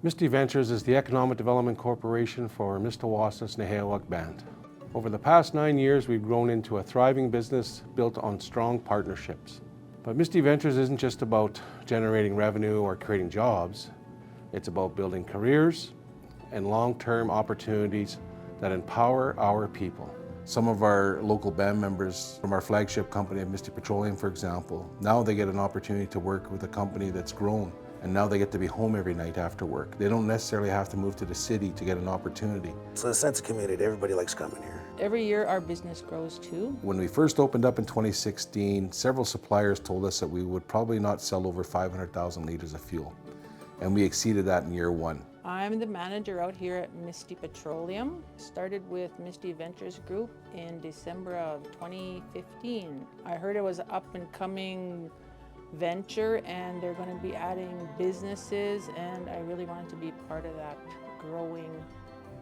Misty Ventures is the economic development corporation for Mistawasis Nêhiyawak band. Over the past 9 years, we've grown into a thriving business built on strong partnerships. But Misty Ventures isn't just about generating revenue or creating jobs. It's about building careers and long-term opportunities that empower our people. Some of our local band members from our flagship company at Misty Petroleum, for example, now they get an opportunity to work with a company that's grown, and now they get to be home every night after work. They don't necessarily have to move to the city to get an opportunity. It's a sense of community. Everybody likes coming here. Every year our business grows too. When we first opened up in 2016, several suppliers told us that we would probably not sell over 500,000 liters of fuel, and we exceeded that in year one. I'm the manager out here at Misty Petroleum. Started with Misty Ventures Group in December of 2015. I heard it was an up and coming venture and they're going to be adding businesses, and I really wanted to be part of that growing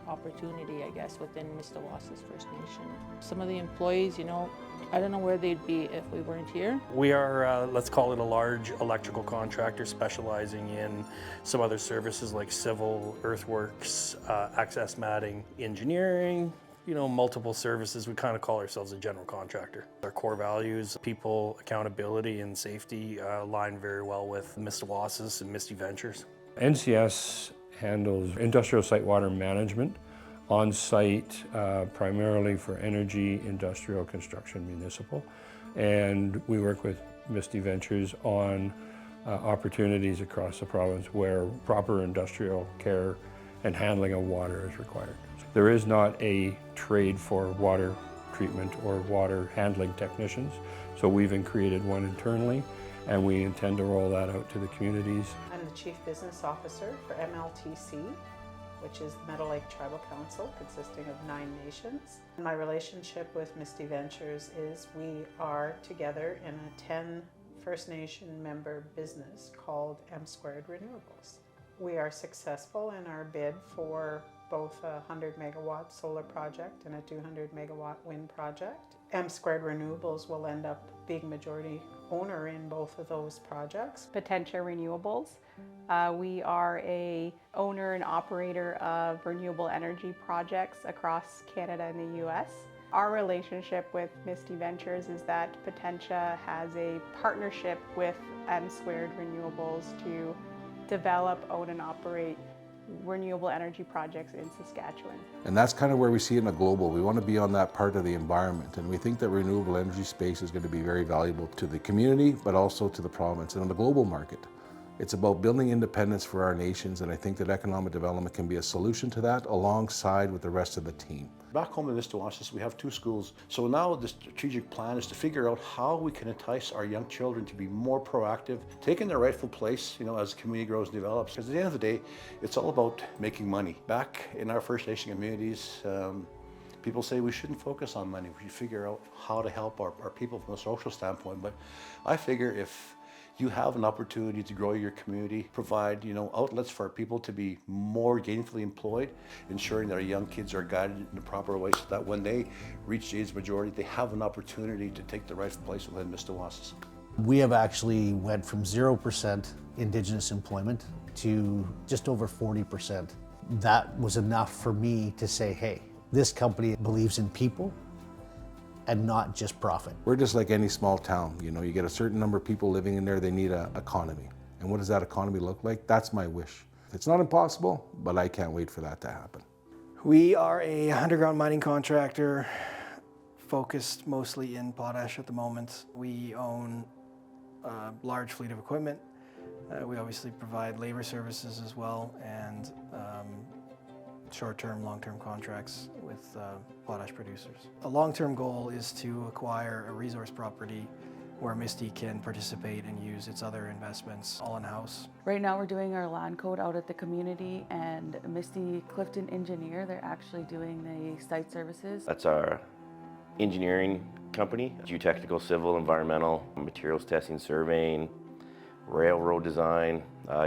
opportunity, I guess, within Mistawasis First Nation. Some of the employees, I don't know where they'd be if we weren't here. We are, let's call it a large electrical contractor specializing in some other services like civil, earthworks, access matting, engineering, multiple services. We kind of call ourselves a general contractor. Our core values, people, accountability, and safety align very well with Mistawasis and Misty Ventures. NCS handles industrial site water management on site, primarily for energy, industrial, construction, municipal. And we work with Misty Ventures on opportunities across the province where proper industrial care and handling of water is required. There is not a trade for water treatment or water handling technicians, so we've created one internally, and we intend to roll that out to the communities. I'm the Chief Business Officer for MLTC, which is the Meadow Lake Tribal Council, consisting of 9 nations. My relationship with Misty Ventures is we are together in a 10 First Nation member business called M Squared Renewables. We are successful in our bid for both a 100 megawatt solar project and a 200 megawatt wind project. M Squared Renewables will end up being majority owner in both of those projects. Potentia Renewables. We are a owner and operator of renewable energy projects across Canada and the US. Our relationship with Misty Ventures is that Potentia has a partnership with M Squared Renewables to develop, own and operate renewable energy projects in Saskatchewan. And that's kind of where we see it in a global. We want to be on that part of the environment, and we think that renewable energy space is going to be very valuable to the community, but also to the province and on the global market. It's about building independence for our nations, and I think that economic development can be a solution to that alongside with the rest of the team. Back home in Mistawasis, we have 2 schools. So now the strategic plan is to figure out how we can entice our young children to be more proactive, taking their rightful place, as the community grows and develops. Because at the end of the day, it's all about making money. Back in our First Nation communities, people say we shouldn't focus on money. We should figure out how to help our people from a social standpoint. But I figure if you have an opportunity to grow your community, provide outlets for people to be more gainfully employed, ensuring that our young kids are guided in the proper way so that when they reach the age of majority, they have an opportunity to take the rightful place within Mistawasis. We have actually went from 0% Indigenous employment to just over 40%. That was enough for me to say, hey, this company believes in people and not just profit. We're just like any small town. You get a certain number of people living in there, they need an economy. And what does that economy look like? That's my wish. It's not impossible, but I can't wait for that to happen. We are a underground mining contractor focused mostly in potash at the moment. We own a large fleet of equipment. We obviously provide labor services as well, and short-term, long-term contracts with potash producers. A long-term goal is to acquire a resource property where Misty can participate and use its other investments all in-house. Right now we're doing our land code out at the community, and Misty Clifton Engineer, they're actually doing the site services. That's our engineering company, geotechnical, civil, environmental, materials testing, surveying, railroad design,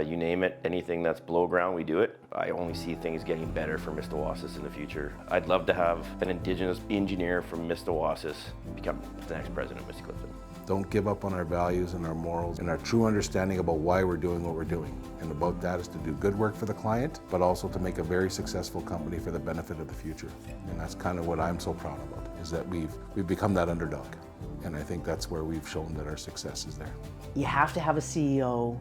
you name it, anything that's below ground, we do it. I only see things getting better for Mistawasis in the future. I'd love to have an Indigenous engineer from Mistawasis become the next president of Misty Clifton. don't give up on our values and our morals and our true understanding about why we're doing what we're doing. And about that is to do good work for the client, but also to make a very successful company for the benefit of the future. And that's kind of what I'm so proud about, is that we've become that underdog. And I think that's where we've shown that our success is there. You have to have a CEO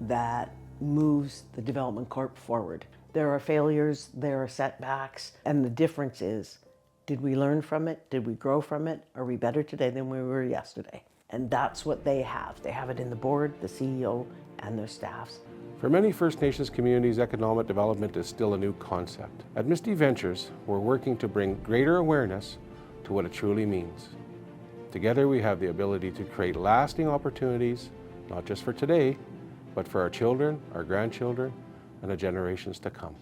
that moves the development corp forward. There are failures, there are setbacks, and the difference is, did we learn from it? Did we grow from it? Are we better today than we were yesterday? And that's what they have. They have it in the board, the CEO, and their staffs. For many First Nations communities, economic development is still a new concept. At Misty Ventures, we're working to bring greater awareness to what it truly means. Together, we have the ability to create lasting opportunities, not just for today, but for our children, our grandchildren, and the generations to come.